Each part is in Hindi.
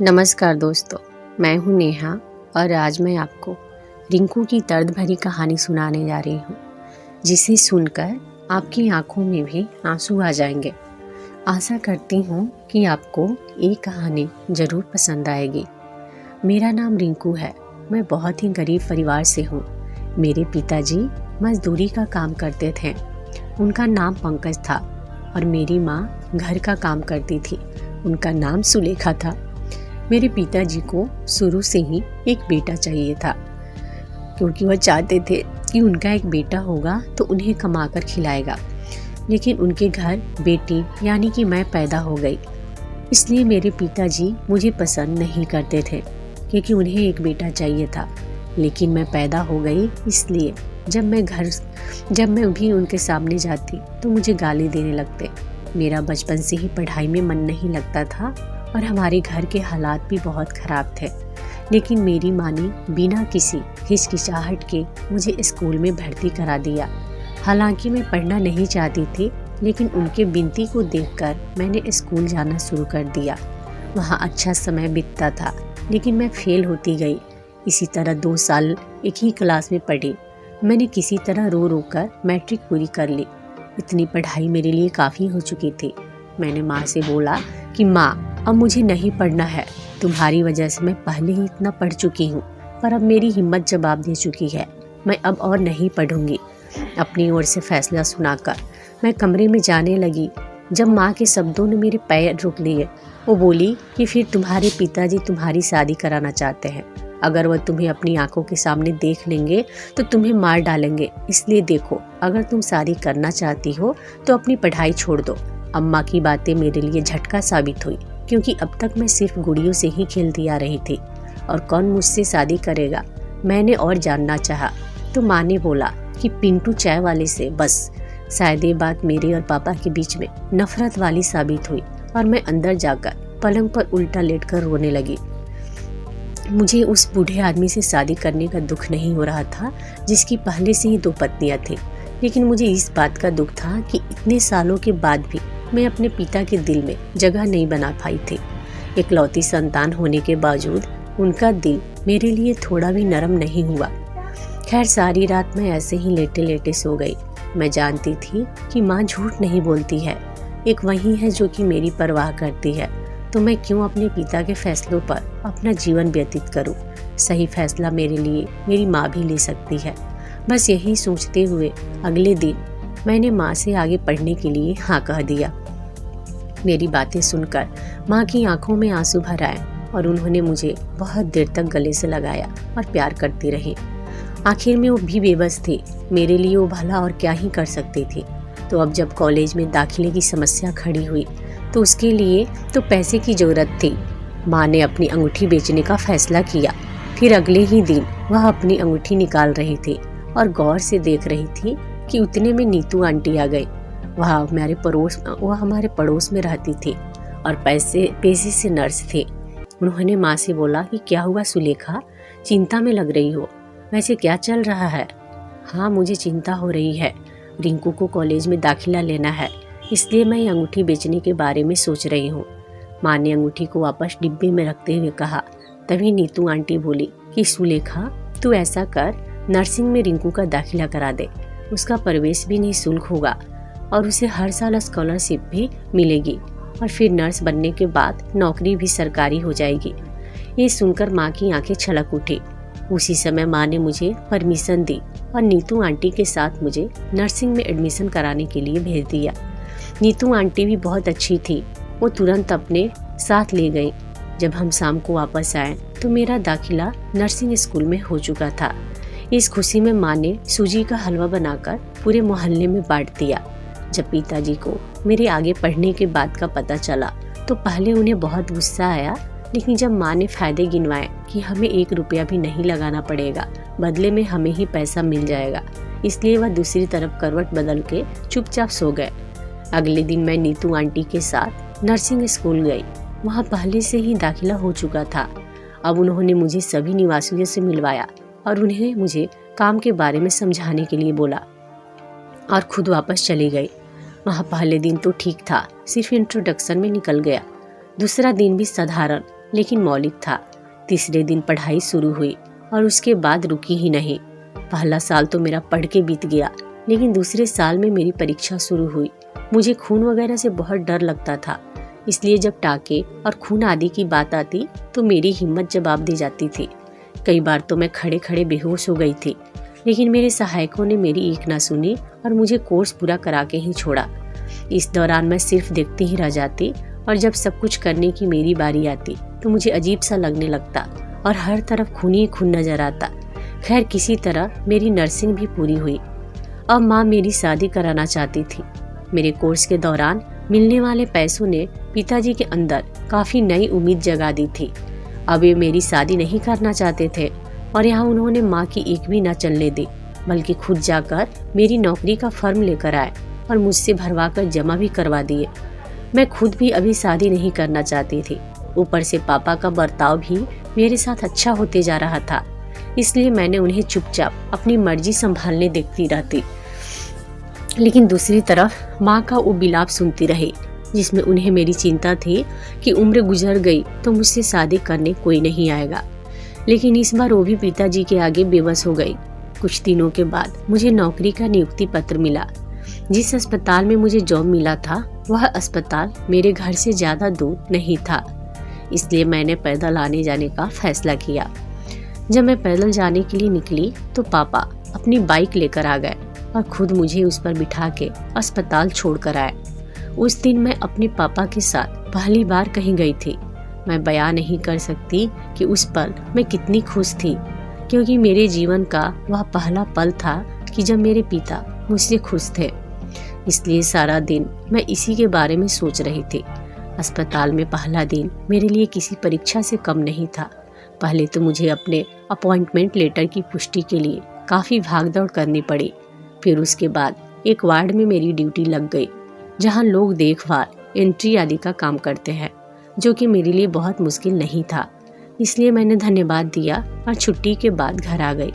नमस्कार दोस्तों, मैं हूँ नेहा और आज मैं आपको रिंकू की दर्द भरी कहानी सुनाने जा रही हूँ, जिसे सुनकर आपकी आंखों में भी आंसू आ जाएंगे। आशा करती हूँ कि आपको ये कहानी ज़रूर पसंद आएगी। मेरा नाम रिंकू है। मैं बहुत ही गरीब परिवार से हूँ। मेरे पिताजी मजदूरी का काम करते थे। उनका नाम पंकज था और मेरी माँ घर का काम करती थी। उनका नाम सुलेखा था। मेरे पिताजी को शुरू से ही एक बेटा चाहिए था, क्योंकि वह चाहते थे कि उनका एक बेटा होगा तो उन्हें कमाकर खिलाएगा। लेकिन उनके घर बेटी यानी कि मैं पैदा हो गई, इसलिए मेरे पिताजी मुझे पसंद नहीं करते थे, क्योंकि उन्हें एक बेटा चाहिए था। लेकिन मैं पैदा हो गई, इसलिए जब मैं भी उनके सामने जाती तो मुझे गाली देने लगते। मेरा बचपन से ही पढ़ाई में मन नहीं लगता था और हमारे घर के हालात भी बहुत ख़राब थे। लेकिन मेरी माँ ने बिना किसी हिचकिचाहट के मुझे स्कूल में भर्ती करा दिया। हालांकि मैं पढ़ना नहीं चाहती थी, लेकिन उनके विनती को देखकर मैंने स्कूल जाना शुरू कर दिया। वहाँ अच्छा समय बीतता था, लेकिन मैं फेल होती गई। इसी तरह 2 साल एक ही क्लास में पढ़ी। मैंने किसी तरह रो रो कर मैट्रिक पूरी कर ली। इतनी पढ़ाई मेरे लिए काफ़ी हो चुकी थी। मैंने माँ से बोला कि माँ, अब मुझे नहीं पढ़ना है। तुम्हारी वजह से मैं पहले ही इतना पढ़ चुकी हूँ, पर अब मेरी हिम्मत जवाब दे चुकी है। मैं अब और नहीं पढ़ूंगी। अपनी ओर से फैसला सुनाकर मैं कमरे में जाने लगी, जब माँ के शब्दों ने मेरे पैर रोक लिए। वो बोली कि फिर तुम्हारे पिताजी तुम्हारी शादी कराना चाहते हैं। अगर वह तुम्हें अपनी आंखों के सामने देख लेंगे तो तुम्हें मार डालेंगे। इसलिए देखो, अगर तुम शादी करना चाहती हो तो अपनी पढ़ाई छोड़ दो। अम्मा की बातें मेरे लिए झटका साबित हुई, क्योंकि अब तक मैं सिर्फ गुड़ियों से ही खेलती आ रही थी और कौन मुझसे शादी करेगा, मैंने और जानना चाहा। तो माँ ने बोला कि पिंटू चाय वाले से। बस शायद ये बात मेरे और पापा के बीच में नफरत वाली साबित हुई और मैं अंदर जाकर पलंग पर उल्टा लेटकर रोने लगी। मुझे उस बूढ़े आदमी से शादी करने का दुख नहीं हो रहा था, जिसकी पहले से ही 2 पत्नियां थी। लेकिन मुझे इस बात का दुख था कि इतने सालों के बाद भी मैं अपने पिता के दिल में जगह नहीं बना पाई थी। इकलौती संतान होने के बावजूद उनका दिल मेरे लिए थोड़ा भी नरम नहीं हुआ। खैर, सारी रात मैं ऐसे ही लेटे लेटे सो गई। मैं जानती थी कि माँ झूठ नहीं बोलती है। एक वही है जो कि मेरी परवाह करती है, तो मैं क्यों अपने पिता के फैसलों पर अपना जीवन व्यतीत करूं। सही फैसला मेरे लिए मेरी माँ भी ले सकती है। बस यही सोचते हुए अगले दिन मैंने माँ से आगे पढ़ने के लिए हाँ कह दिया। मेरी बातें सुनकर माँ की आंखों में आंसू भर आए और उन्होंने मुझे बहुत देर तक गले से लगाया और प्यार करती रही। आखिर में वो भी बेबस थी। मेरे लिए वो भला और क्या ही कर सकती थी। तो अब जब कॉलेज में दाखिले की समस्या खड़ी हुई तो उसके लिए तो पैसे की जरूरत थी। माँ ने अपनी अंगूठी बेचने का फैसला किया। फिर अगले ही दिन वह अपनी अंगूठी निकाल रही थी और गौर से देख रही थी कि उतने में नीतू आंटी आ गई। वह हमारे पड़ोस में रहती थी और पेशे से नर्स थे। उन्होंने माँ से बोला कि क्या हुआ सुलेखा, चिंता में लग रही हो, वैसे क्या चल रहा है? हाँ, मुझे चिंता हो रही है। रिंकू को कॉलेज में दाखिला लेना है, इसलिए मैं अंगूठी बेचने के बारे में सोच रही हूँ। माँ ने अंगूठी को वापस डिब्बे में रखते हुए कहा। तभी नीतू आंटी बोली कि सुलेखा, तू ऐसा कर, नर्सिंग में रिंकू का दाखिला करा दे। उसका प्रवेश भी निःशुल्क होगा और उसे हर साल स्कॉलरशिप भी मिलेगी और फिर नर्स बनने के बाद नौकरी भी सरकारी हो जाएगी। ये सुनकर माँ की आंखें छलक उठी। उसी समय माँ ने मुझे परमिशन दी और नीतू आंटी के साथ मुझे नर्सिंग में एडमिशन कराने के लिए भेज दिया। नीतू आंटी भी बहुत अच्छी थी। वो तुरंत अपने साथ ले गई। जब हम शाम को वापस आए तो मेरा दाखिला नर्सिंग स्कूल में हो चुका था। इस खुशी में माँ ने सूजी का हलवा बनाकर पूरे मोहल्ले में बांट दिया। जब पिताजी को मेरे आगे पढ़ने के बाद का पता चला तो पहले उन्हें बहुत गुस्सा आया, लेकिन जब माँ ने फायदे गिनवाए कि हमें 1 रुपया भी नहीं लगाना पड़ेगा, बदले में हमें ही पैसा मिल जाएगा, इसलिए वह दूसरी तरफ करवट बदल के चुपचाप सो गए। अगले दिन मैं नीतू आंटी के साथ नर्सिंग स्कूल गई। वहाँ पहले से ही दाखिला हो चुका था। अब उन्होंने मुझे सभी निवासियों से मिलवाया और उन्हें मुझे काम के बारे में समझाने के लिए बोला और खुद वापस चली गई। वहाँ पहले दिन तो ठीक था, सिर्फ इंट्रोडक्शन में निकल गया। दूसरा दिन भी साधारण, लेकिन मौलिक था। तीसरे दिन पढ़ाई शुरू हुई और उसके बाद रुकी ही नहीं। पहला साल तो मेरा पढ़ के बीत गया, लेकिन दूसरे साल में मेरी परीक्षा शुरू हुई। मुझे खून वगैरह से बहुत डर लगता था, इसलिए जब टाके और खून आदि की बात आती तो मेरी हिम्मत जवाब दे जाती थी। कई बार तो मैं खड़े खड़े बेहोश हो गई थी, लेकिन मेरे सहायकों ने मेरी एक ना सुनी और मुझे कोर्स पूरा करा के ही छोड़ा। इस दौरान मैं सिर्फ देखती ही रह जाती और जब सब कुछ करने की मेरी बारी आती तो मुझे अजीब सा लगने लगता और हर तरफ खून ही खून नजर आता। खैर, किसी तरह मेरी नर्सिंग भी पूरी हुई। अब माँ मेरी शादी कराना चाहती थी। मेरे कोर्स के दौरान मिलने वाले पैसों ने पिताजी के अंदर काफ़ी नई उम्मीद जगा दी थी। अब वे मेरी शादी नहीं करना चाहते थे और यहाँ उन्होंने माँ की एक भी ना चलने दी, बल्कि खुद जाकर मेरी नौकरी का फॉर्म लेकर आए और मुझसे भरवा कर जमा भी करवा दिए। मैं खुद भी अभी शादी नहीं करना चाहती थी। ऊपर से पापा का बर्ताव भी मेरे साथ अच्छा होते जा रहा था, इसलिए मैंने उन्हें चुपचाप अपनी मर्जी संभालने देखती रहती। लेकिन दूसरी तरफ माँ का वो बिलाप सुनती रही, जिसमें उन्हें मेरी चिंता थी कि उम्र गुजर गई तो मुझसे शादी करने कोई नहीं आएगा। लेकिन इस बार वो भी पिताजी के आगे बेबस हो गई। कुछ दिनों के बाद मुझे नौकरी का नियुक्ति पत्र मिला। जिस अस्पताल में मुझे जॉब मिला था वह अस्पताल मेरे घर से ज़्यादा दूर नहीं था, इसलिए मैंने पैदल आने जाने का फैसला किया। जब मैं पैदल जाने के लिए निकली तो पापा अपनी बाइक लेकर आ गए और खुद मुझे उस पर बिठा के अस्पताल छोड़ कर आए। उस दिन मैं अपने पापा के साथ पहली बार कहीं गई थी। मैं बयां नहीं कर सकती कि उस पल मैं कितनी खुश थी, क्योंकि मेरे जीवन का वह पहला पल था कि जब मेरे पिता मुझसे खुश थे। इसलिए सारा दिन मैं इसी के बारे में सोच रही थी। अस्पताल में पहला दिन मेरे लिए किसी परीक्षा से कम नहीं था। पहले तो मुझे अपने अपॉइंटमेंट लेटर की पुष्टि के लिए काफ़ी भागदौड़ करनी पड़ी। फिर उसके बाद एक वार्ड में मेरी ड्यूटी लग गई, जहां लोग देखभाल, एंट्री आदि का काम करते हैं, जो कि मेरे लिए बहुत मुश्किल नहीं था। इसलिए मैंने धन्यवाद दिया और छुट्टी के बाद घर आ गई।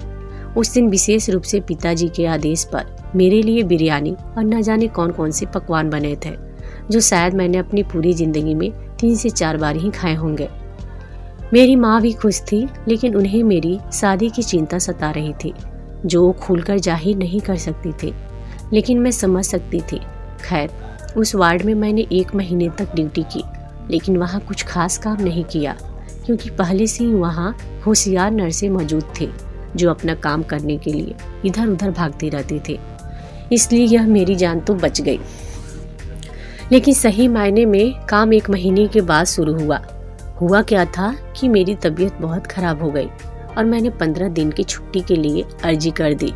उस दिन विशेष रूप से पिताजी के आदेश पर मेरे लिए बिरयानी और न जाने कौन कौन से पकवान बने थे, जो शायद मैंने अपनी पूरी जिंदगी में 3 से 4 बार ही खाए होंगे। मेरी माँ भी खुश थी, लेकिन उन्हें मेरी शादी की चिंता सता रही थी, जो वो खुलकर जाहिर नहीं कर सकती थी, लेकिन मैं समझ सकती थी। खैर, उस वार्ड में मैंने 1 महीने तक ड्यूटी की, लेकिन वहाँ कुछ खास काम नहीं किया, क्योंकि पहले से ही वहाँ होशियार नर्सें मौजूद थी, जो अपना काम करने के लिए इधर उधर भागती रहती थी। इसलिए यह मेरी जान तो बच गई। लेकिन सही मायने में काम 1 महीने के बाद शुरू हुआ। हुआ क्या था कि मेरी तबीयत बहुत खराब हो गई और मैंने 15 दिन की छुट्टी के लिए अर्जी कर दी।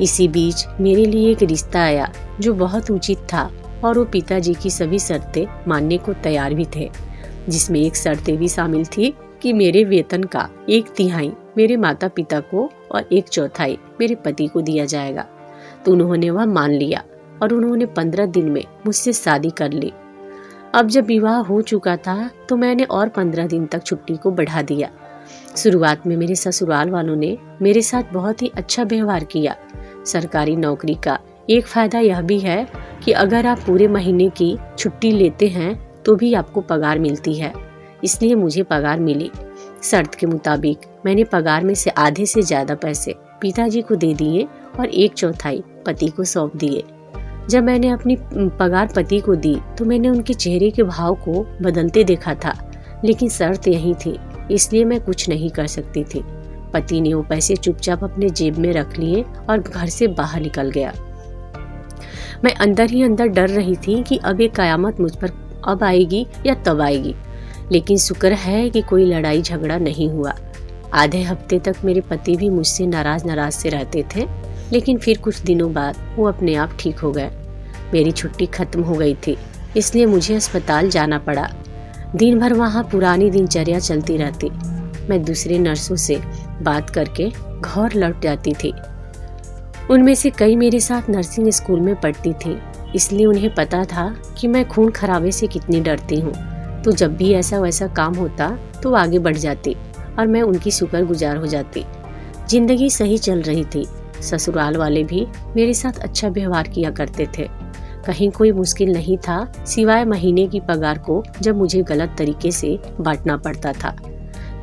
इसी बीच मेरे लिए एक रिश्ता आया जो बहुत उचित था और वो पिताजी की सभी शर्तें मानने को तैयार भी थे, जिसमें एक शर्त भी शामिल थी कि मेरे वेतन का 1/3 मेरे माता पिता को और 1/4 मेरे पति को दिया जाएगा। तो उन्होंने वह मान लिया और उन्होंने 15 दिन में मुझसे शादी कर ली। अब जब विवाह हो चुका था तो मैंने और 15 दिन तक छुट्टी को बढ़ा दिया। शुरुआत में मेरे ससुराल वालों ने मेरे साथ बहुत ही अच्छा व्यवहार किया। सरकारी नौकरी का एक फायदा यह भी है कि अगर आप पूरे महीने की छुट्टी लेते हैं तो भी आपको पगार मिलती है, इसलिए मुझे पगार मिली। शर्त के मुताबिक मैंने पगार में से आधे से ज़्यादा पैसे पिताजी को दे दिए और 1/4 पति को सौंप दिए। जब मैंने अपनी पगार पति को दी तो मैंने उनके चेहरे के भाव को बदलते देखा था, लेकिन शर्त यही थी, इसलिए मैं कुछ नहीं कर सकती थी। पति ने वो पैसे चुपचाप अपने जेब में रख लिए और घर से बाहर निकल गया। मैं अंदर ही अंदर डर रही थी कि अब ये कयामत मुझ पर अब आएगी या तब आएगी, लेकिन शुक्र है कि कोई लड़ाई झगड़ा नहीं हुआ। आधे हफ्ते तक मेरे पति भी मुझसे नाराज से रहते थे, लेकिन फिर कुछ दिनों बाद वो अपने आप ठीक हो गए। मेरी छुट्टी खत्म हो गई थी, इसलिए मुझे अस्पताल जाना पड़ा। दिन भर वहाँ पुरानी दिनचर्या चलती रहती। मैं दूसरे नर्सों से बात करके घर लौट जाती थी। उनमें से कई मेरे साथ नर्सिंग स्कूल में पढ़ती थी, इसलिए उन्हें पता था कि मैं खून खराबे से कितनी डरती हूँ। तो जब भी ऐसा वैसा काम होता तो आगे बढ़ जाती और मैं उनकी शुक्रगुजार हो जाती। जिंदगी सही चल रही थी। ससुराल वाले भी मेरे साथ अच्छा व्यवहार किया करते थे। कहीं कोई मुश्किल नहीं था सिवाय महीने की पगार को जब मुझे गलत तरीके से बांटना पड़ता था।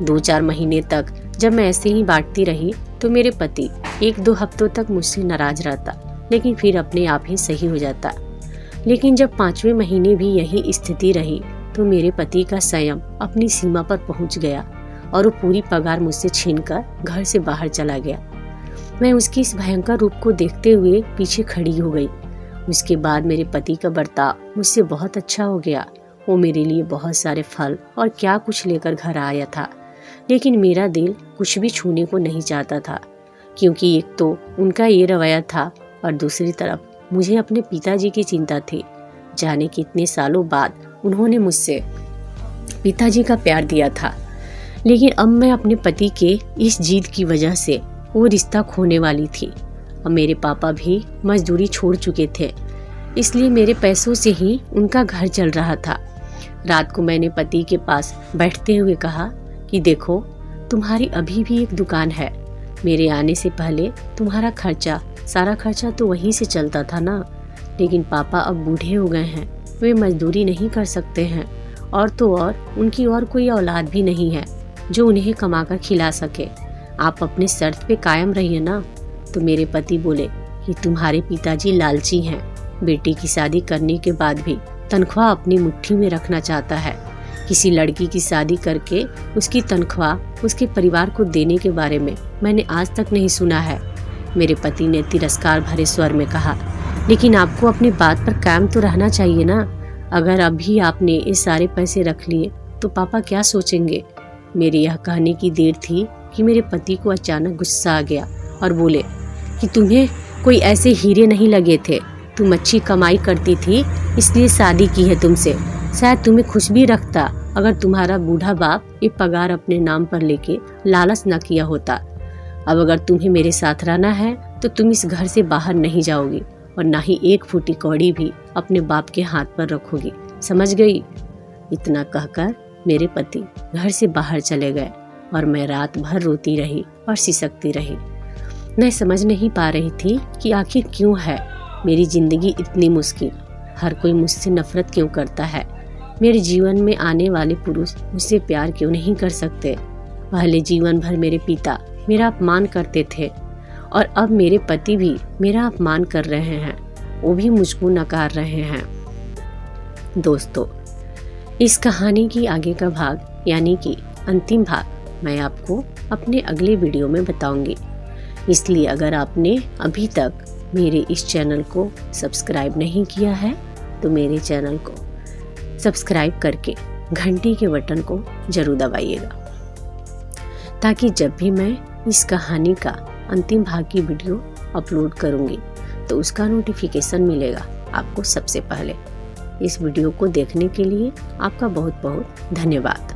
2-4 महीने तक जब मैं ऐसे ही बांटती रही तो मेरे पति 1-2 हफ्तों तक मुझसे नाराज रहता, लेकिन फिर अपने आप ही सही हो जाता। लेकिन जब 5वें महीने भी यही स्थिति रही तो मेरे पति का संयम अपनी सीमा पर पहुंच गया और वो पूरी पगार मुझसे छीनकर घर से बाहर चला गया। मैं उसकी इस भयंकर रूप को देखते हुए पीछे खड़ी हो गई। उसके बाद मेरे पति का बर्ताव मुझसे बहुत अच्छा हो गया। वो मेरे लिए बहुत सारे फल और क्या कुछ लेकर घर आया था, लेकिन मेरा दिल कुछ भी छूने को नहीं चाहता था, क्योंकि एक तो उनका ये रवैया था और दूसरी तरफ मुझे अपने पिताजी की चिंता थी। जाने कितने सालों बाद उन्होंने मुझसे पिताजी का प्यार दिया था, लेकिन अब मैं अपने पति के इस जिद की वजह से वो रिश्ता खोने वाली थी। और मेरे पापा भी मजदूरी छोड़ चुके थे, इसलिए मेरे पैसों से ही उनका घर चल रहा था। रात को मैंने पति के पास बैठते हुए कहा कि देखो, तुम्हारी अभी भी एक दुकान है। मेरे आने से पहले तुम्हारा सारा खर्चा तो वहीं से चलता था ना, लेकिन पापा अब बूढ़े हो गए हैं, वे मजदूरी नहीं कर सकते हैं, और तो और उनकी और कोई औलाद भी नहीं है जो उन्हें कमाकर खिला सके। आप अपने शर्त पे कायम रहिए ना। तो मेरे पति बोले कि तुम्हारे पिताजी लालची हैं, बेटी की शादी करने के बाद भी तनख्वाह अपनी मुट्ठी में रखना चाहता है। किसी लड़की की शादी करके उसकी तनख्वाह उसके परिवार को देने के बारे में मैंने आज तक नहीं सुना है। मेरे पति ने तिरस्कार भरे स्वर में कहा, लेकिन आपको अपनी बात पर कायम तो रहना चाहिए ना। अगर अभी आपने ये सारे पैसे रख लिए तो पापा क्या सोचेंगे। मेरी यह कहने की देर थी कि मेरे पति को अचानक गुस्सा आ गया और बोले कि तुम्हें कोई ऐसे हीरे नहीं लगे थे, तुम अच्छी कमाई करती थी इसलिए शादी की है तुमसे। शायद तुम्हें खुश भी रखता अगर तुम्हारा बूढ़ा बाप ये पगार अपने नाम पर लेके लालच न किया होता। अब अगर तुम्हें मेरे साथ रहना है तो तुम इस घर से बाहर नहीं जाओगी और ना ही एक फूटी कौड़ी भी अपने बाप के हाथ पर रखोगी, समझ गई। इतना कहकर मेरे पति घर से बाहर चले गए और मैं रात भर रोती रही और सिसकती रही। मैं समझ नहीं पा रही थी कि आखिर क्यों है मेरी जिंदगी इतनी मुश्किल। हर कोई मुझसे नफरत क्यों करता है। मेरे जीवन में आने वाले पुरुष मुझसे प्यार क्यों नहीं कर सकते। पहले जीवन भर मेरे पिता मेरा अपमान करते थे और अब मेरे पति भी मेरा अपमान कर रहे हैं, वो भी मुझको नकार रहे हैं। दोस्तों, इस कहानी की आगे का भाग यानी कि अंतिम भाग मैं आपको अपने अगले वीडियो में बताऊंगी। इसलिए अगर आपने अभी तक मेरे इस चैनल को सब्सक्राइब नहीं किया है तो मेरे चैनल को सब्सक्राइब करके घंटी के बटन को जरूर दबाइएगा, ताकि जब भी मैं इस कहानी का अंतिम भाग की वीडियो अपलोड करूंगी तो उसका नोटिफिकेशन मिलेगा आपको सबसे पहले। इस वीडियो को देखने के लिए आपका बहुत बहुत धन्यवाद।